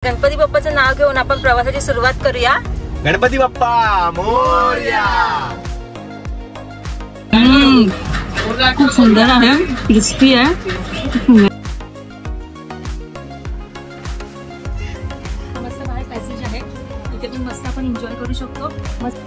गणपती बाप्पाचं नाव घेऊन आपण प्रवासाची सुरुवात करूया। गणपती बाप्पा मोरया। खूप सुंदर आहे, क्रिस्पी आहे। मस्त बाहेर पॅसेज आहे, इथे पण मस्त आपण एन्जॉय करू शकतो। मस्त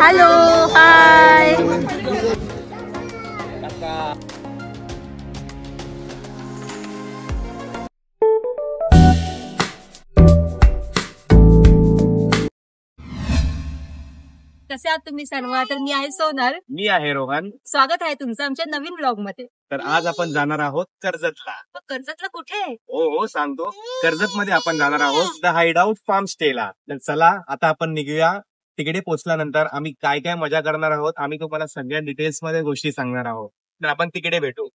हॅलो हाय। कसे आहात तुम्ही सर्व? तर मी आहे सोनल, मी आहे रोहन। स्वागत आहे तुमचं आमच्या नवीन ब्लॉग मध्ये। तर आज आपण जाणार आहोत कर्जतला। कर्जतला कुठे? हो सांगतो, कर्जत मध्ये आपण जाणार आहोत द हाईडआउट फार्म स्टेला। तर चला आता आपण निघूया। तिकडे पोहोचल्यानंतर आम्ही काय काय मजा करणार आहोत, आम्ही तुम्हाला सगळ्या डिटेल्स मध्ये गोष्टी सांगणार आहोत। तर आपण तिकडे भेटू।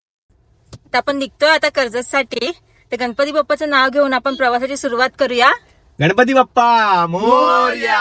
आता आपण निघतोय आता कर्जत साठी। तर गणपती बाप्पाचं नाव घेऊन आपण प्रवासाची सुरुवात करूया। गणपती बाप्पा मोरया।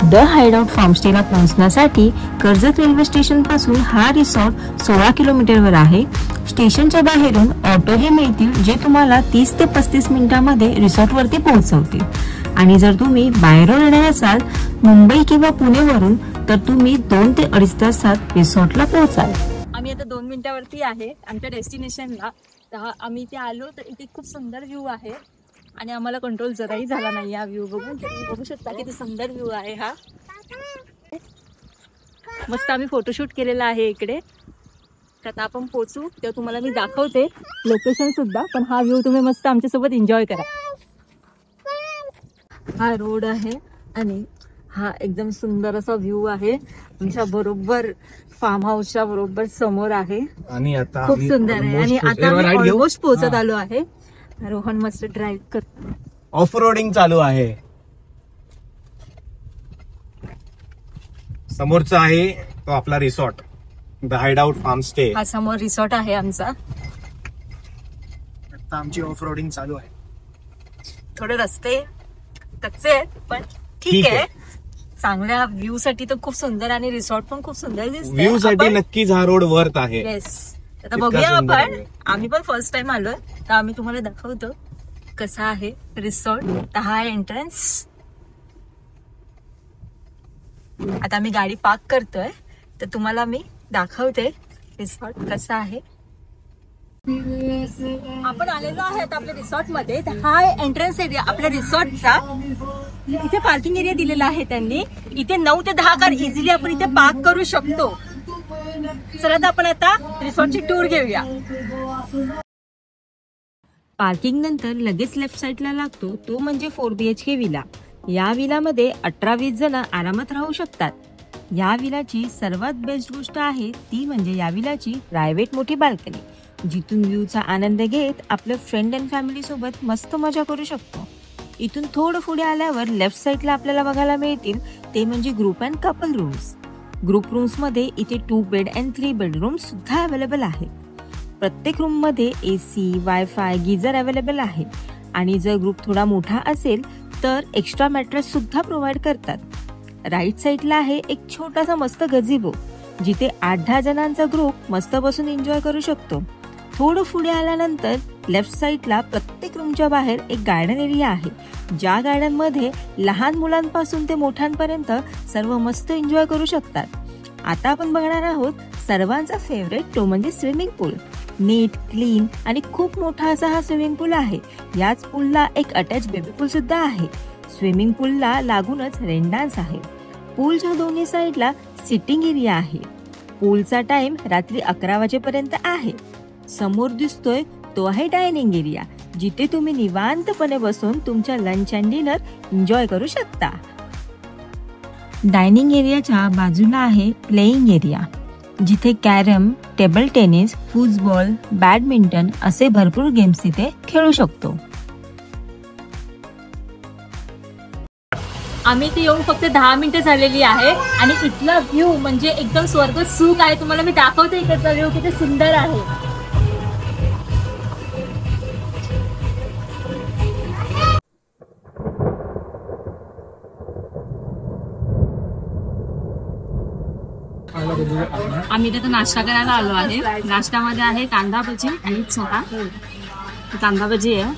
द हाईडआउट फार्मस्टेला पोहोचण्यासाठी कर्जत रेल्वे स्टेशन पासून हा रिसॉर्ट 16 किलोमीटरवर आहे। स्टेशनच्या बाहेरून ऑटो हे मिळतील, जे तुम्हाला 30 ते 35 मिनिटांमध्ये रिसॉर्ट वरती पोहोचवतील। आणि जर तुम्ही बाहेरून येणार असाल मुंबई किंवा पुणेवरून, तर तुम्ही 2 ते 2.5 तासात रिसॉर्टला पोहोचाल। आम्ही आता 2 मिनिटावरती आहे आमच्या डेस्टिनेशनला। तर आम्ही इथे आलो, तर इथे खूप सुंदर व्ह्यू आहे आणि आम्हाला कंट्रोल जराही झाला नाही हा व्ह्यू बघून। तुम्ही बघू शकता किती सुंदर व्ह्यू आहे हा। मस्त आम्ही फोटोशूट केलेला आहे इकडे। तर आता आपण पोहोचू तेव्हा तुम्हाला मी दाखवते लोकेशन सुद्धा, पण हा व्ह्यू तुम्ही मस्त आमच्या सोबत एन्जॉय करा। हा रोड आहे आणि हा एकदम सुंदर असा व्ह्यू आहे आमच्या बरोबर फार्म हाऊसच्या बरोबर समोर आहे आणि आता खूप सुंदर आहे। आणि आता आम्ही ऑलमोस्ट पोहोचत आलो आहे। रोहन मस्त ड्राइव्ह करतो, ऑफ रोडिंग चालू आहे। समोरचा आहे तो आपला रिसॉर्ट द हाईडआउट फार्म स्टे। हा समोर रिसॉर्ट आहे आमचा। आता आमची ऑफ रोडिंग चालू आहे। थोडे रस्ते कच्चे आहेत पण ठीक आहे। चांगल्या व्ह्यू साठी तर खूप सुंदर आणि रिसॉर्ट पण खूप सुंदर दिसते। व्ह्यू साठी नक्कीच हा रोड वर्थ आहे। येस, आता बघूया आपण। आम्ही पण फर्स्ट टाइम आलोय, तर आम्ही तुम्हाला दाखवतो कसा आहे रिसॉर्ट। तर हा एंट्रन्स। आता आम्ही गाडी पार्क करतोय, तर तुम्हाला मी दाखवते रिसॉर्ट कसा आहे। आपण आलेलो आहे आपल्या रिसॉर्ट मध्ये। हा एंट्रन्स एरिया आपल्या रिसॉर्टचा। इथे पार्किंग एरिया दिलेला आहे त्यांनी। इथे 9 ते 10 कार इझिली आपण इथे पार्क करू शकतो। चला तर आपण आता रिसॉर्टची टूर घेऊया। पार्किंग नंतर लगेच लेफ्ट साइडला लागतो तो म्हणजे 4 BHK विला। या विलामध्ये 18-20 जण आरामात राहू शकतात। या विलाची सर्वात बेस्ट गोष्ट आहे ती म्हणजे या विलाची प्रायव्हेट मोठी बाल्कनी, जिथून व्ह्यूचा आनंद घेत आपल्या फ्रेंड अँड फॅमिली सोबत मस्त मजा करू शकतो। इथून थोडं पुढे आल्यावर लेफ्ट साइडला आपल्याला बघायला मिळतील ते म्हणजे group and couple rooms. Group rooms मध्ये इथे 2 बेड अँड 3 बेडरूम सुद्धा अवेलेबल आहे। प्रत्येक रूम मध्ये AC, वायफाय, गीझर अवेलेबल आहे। आणि जर ग्रुप थोडा मोठा असेल तर एक्स्ट्रा मॅट्रेस सुद्धा प्रोव्हाइड करतात। राईट साइडला आहे एक छोटासा मस्त गझिबो, जिथे 8-10 जणांचा ग्रुप मस्त बसून एन्जॉय करू शकतो। थोडं पुढे आल्यानंतर लेफ्ट साइडला प्रत्येक रूमच्या बाहेर एक गार्डन एरिया आहे, ज्या गार्डन मध्ये लहान मुलांपासून ते मोठ्यांपर्यंत सर्व मस्त एन्जॉय करू शकतात। आता आपण बघणार आहोत सर्वांचा फेवरेट तो म्हणजे स्विमिंग पूल। नीट, क्लीन आणि खूप मोठा असा हा स्विमिंग पूल आहे। याच पूलला एक अटॅच बेबी पूल सुद्धा आहे। स्विमिंग पूलला लागूनच रेन डान्स आहे। पूलच्या दोन्ही साइडला सिटिंग एरिया आहे। पूलचा टाइम रात्री 11 वाजेपर्यंत आहे। समोर दिसतोय तो आहे डायनिंग एरिया, जिथे तुम्ही निवांतपणे बसून तुमच्या लंच अँड डिनर एन्जॉय करू शकता। डायनिंग एरियाच्या बाजूला आहे प्लेइंग एरिया। जिथे carrom, table tennis, football, badminton असे भरपूर गेम्स तिथे खेळू शकतो. आम्ही इथे येऊन फक्त 10 मिनिटं झालेली आहे आणि इथला व्ह्यू म्हणजे एकदम स्वर्ग सुख आहे. तुम्हाला मी दाखवते इकडचा व्ह्यू किती सुंदर आहे. आम्ही इथे नाश्ता करायला आलो आहे. नाश्त्यामध्ये आहे कांदा भजी आणि चहा. कांदा भजी आहे.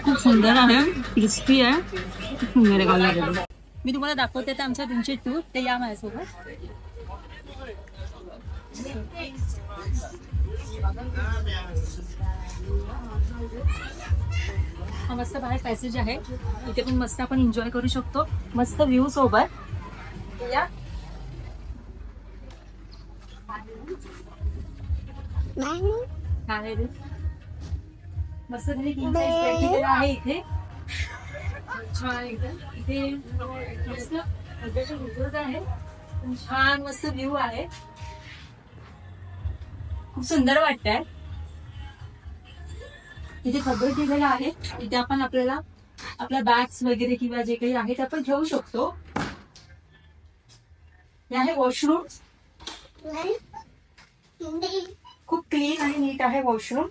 खूप सुंदर आहे, क्रिस्पी आहे, खूप सुंदर आहे कांदा भजी. मी तुम्हाला दाखवते ते आमच्या तुमचे टूर, ते या माझ्यासोबत. हा मस्त बाहेर पॅसेज आहे, इथे पण मस्त आपण एन्जॉय करू शकतो, मस्त व्ह्यू सोबत. या मस्त आहे इथे. छान एकदम इथे मस्त आहे, छान मस्त व्ह्यू आहे, खूप सुंदर वाटतंय. इथे खबर ठेवलेलं आहे, इथे आपण आपल्याला आपल्या बॅग्स वगैरे किंवा जे काही आहे ते आपण ठेवू शकतो. हे आहे वॉशरूम, खूप क्लीन आणि नीट आहे वॉशरूम.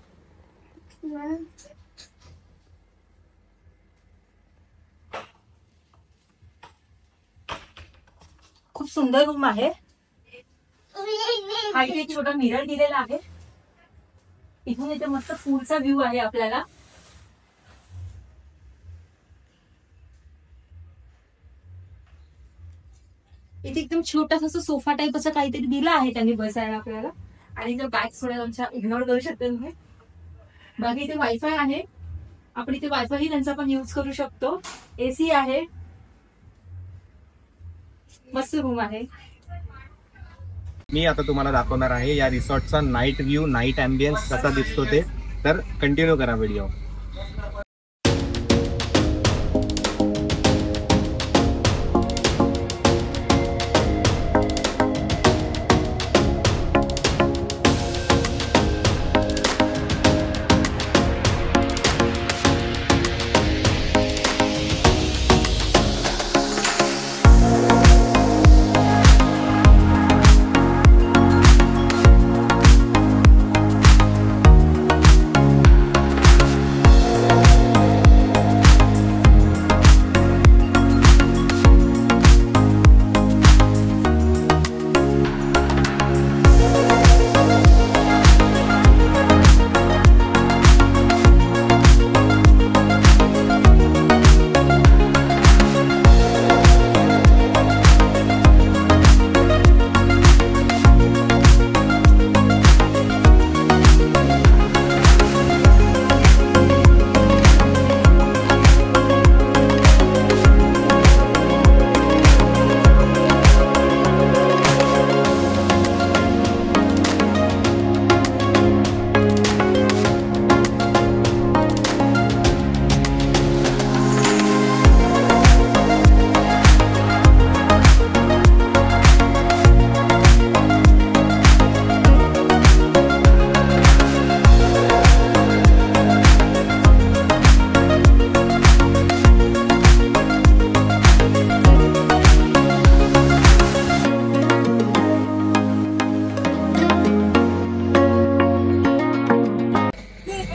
खूप सुंदर रूम आहे. हा इथे एक छोटा मिरर दिलेला आहे. इथून इथे मस्त फुलचा व्ह्यू आहे आपल्याला. इथे एकदम छोटासा सोफा टाईप असं काहीतरी दिलं आहे त्यांनी बसायला आपल्याला. आणि जर बॅग थोड्या तुमच्या इग्नोर करू शकता तुम्ही. बाकी इथे वायफाय आहे, आपण इथे वायफाय त्यांचा पण यूज करू शकतो. एसी आहे, मस्त रूम आहे. मी आता तुम्हाला दाखवणार आहे या रिसॉर्टचा नाईट व्ह्यू, नाईट अँबियन्स कसा दिसतो ते. तर कंटिन्यू करा व्हिडिओ.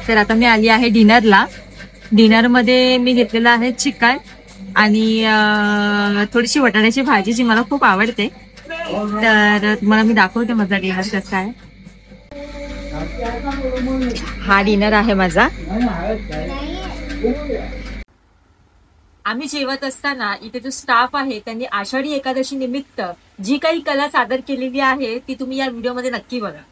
तर आता मी आली आहे डिनरला. डिनरमध्ये मी घेतलेलं आहे चिकन आणि थोडीशी बटाट्याची भाजी जी मला खूप आवडते. तर तुम्हाला मी दाखवते माझा डिनर कसा आहे. हा डिनर आहे माझा. आम्ही जेवत असताना इथे जो स्टाफ आहे त्यांनी आषाढी एकादशी निमित्त जी काही कला सादर केलेली आहे ती तुम्ही या व्हिडिओमध्ये नक्की बघा.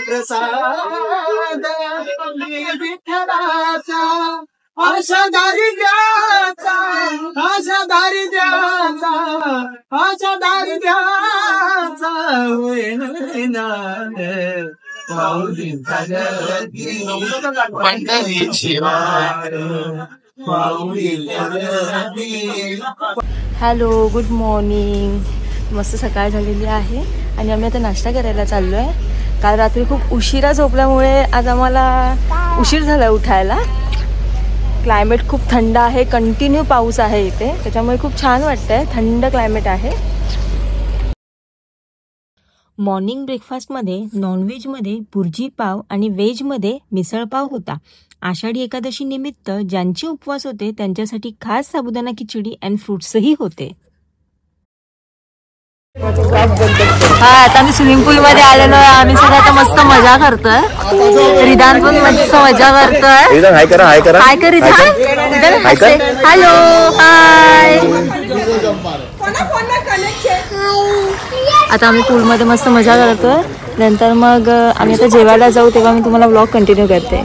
प्रसाद विठ्ठलाचा आशा दारिद्र्याचा, आशा दारिद्र्याचा, आशा दारिद्र्याचा माऊलींचा जगती पंढरीची वाट, माऊलींचा जगती. Hello, good morning. मस्त सकाळ झालेली आहे आणि आम्ही आता नाश्ता करायला चाललो आहे. काल रात्री खूप उशिरा झोपल्यामुळे आज आम्हाला उशीर झाला उठायला. क्लायमेट खूप थंड आहे, कंटिन्यू पाऊस आहे इथे, त्याच्यामुळे खूप छान वाटतंय, थंड क्लायमेट आहे. मॉर्निंग ब्रेकफास्टमध्ये नॉनव्हेजमध्ये भुर्जी पाव आणि व्हेजमध्ये मिसळ पाव होता. आषाढी एकादशी निमित्त ज्यांचे उपवास होते त्यांच्यासाठी खास साबुदाणा खिचडी अँड फ्रुट्सही होते. हा, आता आम्ही स्विमिंग पूल मध्ये आलेलो आहे. आम्ही सगळं आता मस्त मजा करतोय. रिदान पण मस्त मजा करतोय. हाय करा, हाय करा, हाय कर रिदान. हॅलो, हाय. आता आम्ही पूल मध्ये मस्त मजा करतोय. नंतर मग आम्ही आता जेवायला जाऊ, तेव्हा मी तुम्हाला व्लॉग कंटिन्यू करते.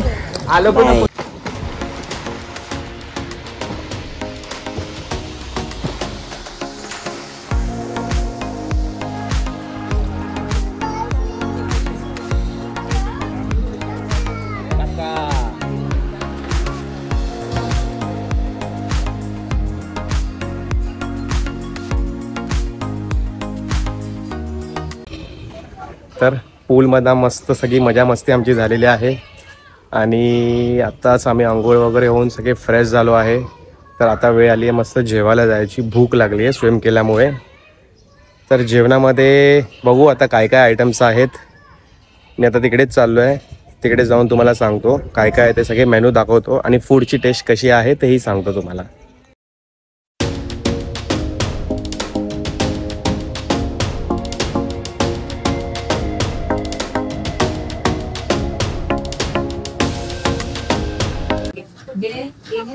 तर पूलमध्ये मस्त सगळी मजा मस्ती आमची झालेली आहे आणि आत्ताच आम्ही आंघोळ वगैरे होऊन सगळे फ्रेश झालो आहे. तर आता वेळ आली आहे मस्त जेवायला जायची. भूक लागली आहे स्विम केल्यामुळे. तर जेवणामध्ये बघू आता काय काय आयटम्स आहेत. मी आता तिकडेच चाललो आहे. तिकडे जाऊन तुम्हाला सांगतो काय काय आहे ते सगळे मेनू दाखवतो आणि फूडची टेस्ट कशी आहे तेही सांगतो तुम्हाला.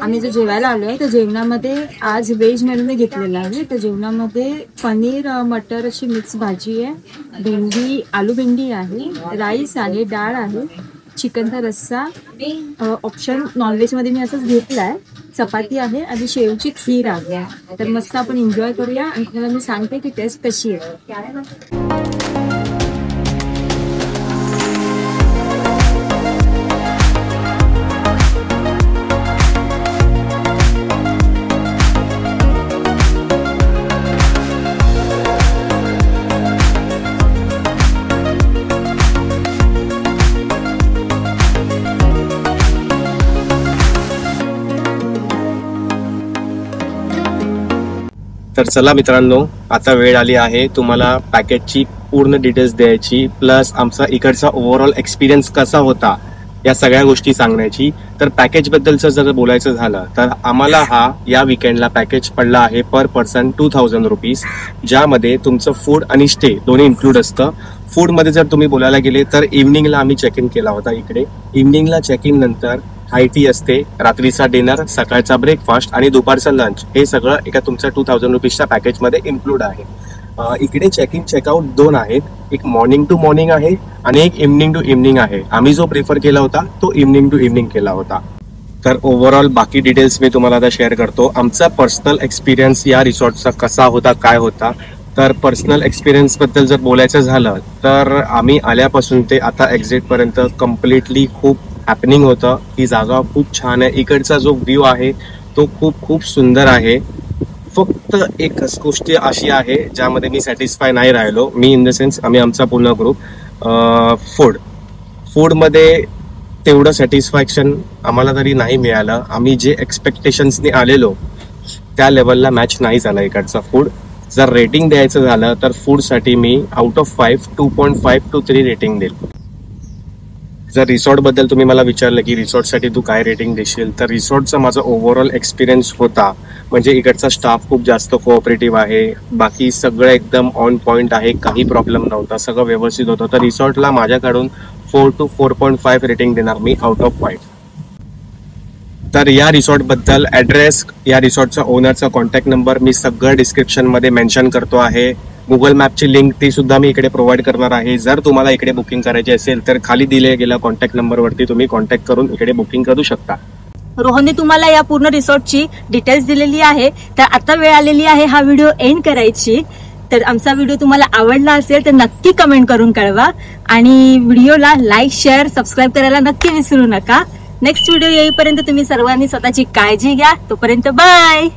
आम्ही जो जेवायला आलोय तर जेवणामध्ये आज व्हेज मेनूने घेतलेला आहे. तर जेवणामध्ये पनीर मटर अशी मिक्स भाजी आहे, भेंडी आलू भेंडी आहे, राईस आहे, डाळ आहे, चिकनचा रस्सा, ऑप्शन नॉनव्हेजमध्ये मी असंच घेतला आहे, चपाती आहे आणि शेवची खीर आहे. तर मस्त आपण एन्जॉय करूया आणि तुम्हाला मी सांगते की टेस्ट कशी आहे. तर चला मित्रांनो, आता वेळ आली आहे तुम्हाला पॅकेजची पूर्ण डिटेल्स द्यायची, प्लस आमचा इकडचा ओव्हरऑल एक्सपिरियन्स कसा होता या सगळ्या गोष्टी सांगण्याची. तर पॅकेज बद्दलचं जर बोलायचं झालं तर आम्हाला या विकेंडला पॅकेज पडला आहे पर पर्सन 2000 रुपीज, ज्यामध्ये तुमचं फूड आणि स्टे दोन्ही इन्क्लूड असतं. फूडमध्ये जर तुम्ही बोलायला गेले तर इव्हनिंगला आम्ही चेक इन केला होता इकडे. इव्हनिंगला चेक इन नंतर हाय टी असते, रात्रीचा डिनर, सकाळचा ब्रेकफास्ट आणि दुपारचा लंच, हे सगळं एका तुमच्या 2000 रुपीजच्या पॅकेजमध्ये इन्क्लूड आहे. इकडे चेक इन चेकआउट दोन आहेत, एक मॉर्निंग टू मॉर्निंग आहे आणि एक इव्हनिंग टू इव्हनिंग आहे. आम्ही जो प्रिफर केला होता तो इव्हनिंग टू इव्हनिंग केला होता. तर ओव्हरऑल बाकी डिटेल्स मी तुम्हाला आता शेअर करतो. आमचा पर्सनल एक्सपिरियन्स या रिसॉर्टचा कसा होता, काय होता. तर पर्सनल एक्सपिरियन्स बद्दल जर बोलायचं झालं तर आम्ही आल्यापासून ते आता एक्झिट पर्यंत कम्प्लिटली खूप हॅपनिंग होतं. ही जागा खूप छान आहे. इकडचा जो व्ह्यू आहे तो खूप खूप सुंदर आहे. फक्त एकच गोष्ट अशी आहे ज्यामध्ये मी सॅटिस्फाय नाही राहिलो, मी इन द सेन्स आम्ही आमचा पूर्ण ग्रुप. फूडमध्ये तेवढं सॅटिस्फॅक्शन आम्हाला तरी नाही मिळालं. आम्ही जे एक्सपेक्टेशन्सने आलेलो त्या लेवलला मॅच नाही झाला इकडचा फूड. जर रेटिंग द्यायचं झालं तर फूडसाठी मी आउट ऑफ 5 2.5 to 3 रेटिंग देईल. जर रिसॉर्ट बद्दल तुम्ही मला विचारलं की रिसॉर्टसाठी तू काय रेटिंग देशील, तर रिसॉर्टचा माझा ओव्हरऑल एक्सपिरियन्स होता म्हणजे इकडचा स्टाफ खूप जास्त कोऑपरेटिव्ह आहे, बाकी सगळं एकदम ऑन पॉइंट आहे, काही प्रॉब्लेम नव्हता, सगळं व्यवस्थित होतं. तर रिसॉर्टला माझ्याकडून 4 to 4.5 रेटिंग देणार मी आउट ऑफ 5. तर या रिसॉर्ट बद्दल ऍड्रेस, या रिसॉर्टचा ओनरचा कॉन्टॅक्ट नंबर मी सगळं डिस्क्रिप्शन मध्ये मेन्शन करतो आहे. गुगल मॅपची लिंक ती सुद्धा मी इकडे प्रोव्हाइड करणार आहे. जर तुम्हाला इकडे बुकिंग करायची असेल तर खाली दिले गेल्या कॉन्टॅक्ट नंबरवरती तुम्ही कॉन्टॅक्ट करून इकडे बुकिंग करू शकता. रोहनने तुम्हाला या पूर्ण रिसॉर्टची डिटेल्स दिलेली आहे. तर आता वेळ आलेली आहे हा व्हिडिओ एंड करायची. तर आमचा व्हिडिओ तुम्हाला आवडला असेल तर नक्की कमेंट करून कळवा आणि व्हिडिओला लाईक, शेअर, सबस्क्राईब करायला नक्की विसरू नका. नेक्स्ट व्हिडिओ येईपर्यंत तुम्ही सर्वांनी स्वतःची काळजी घ्या. तोपर्यंत बाय.